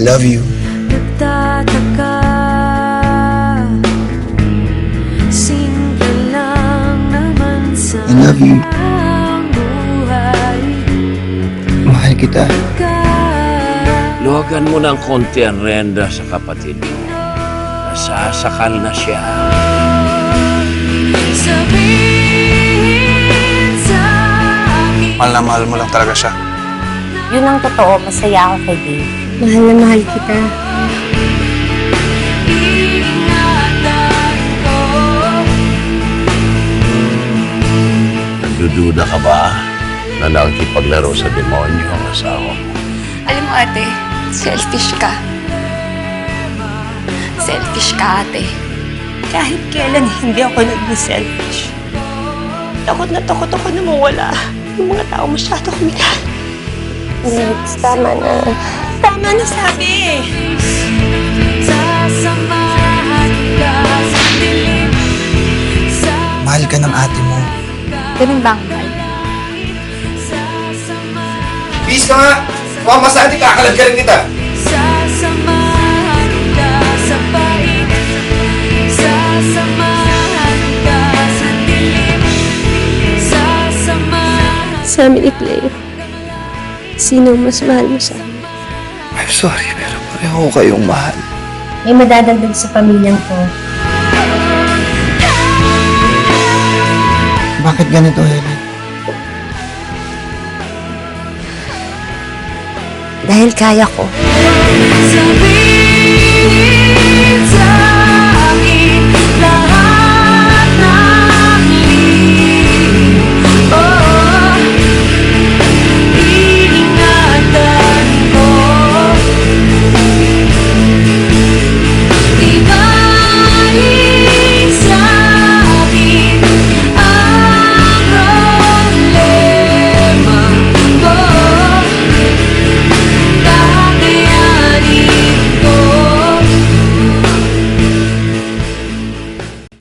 love you. Nagtataka, simple lang naman sa I love you. buhay. Mahal kita. Luwagan mo ng konti ang renda sa kapatid mo. Nasasakal na siya. Sabihin sa akin Mahal na mahal mo lang talaga siya. Yun ang totoo, masaya ako kay Dave. Mahal na mahal kita. ingatan ko. Nagdududa ka ba na nakikipaglaro sa demonyo ang asawa mo? Alam mo ate, selfish ka. Selfish ka ate. Kahit kailan hindi ako naging selfish. Takot na mawala. Yung mga tao masyado kumikal. Next, tama na. Tama na sabi. Sasamahan ka sa dilim. Mahal ka ng ate mo. Ganun ba ang mahal? Peace ka nga! Mukhang masati, kakalag ka rin kita. Sasamahan ka sa pait. Sasamahan ka sa dilim. Sasamahan. Sa amin ni Claire, sino mas mahal mo sa amin? I'm sorry, pero pareho kayong mahal. May madadagdag sa pamilyang ko. Bakit ganito, Helen? Dahil kaya ko. Sabihin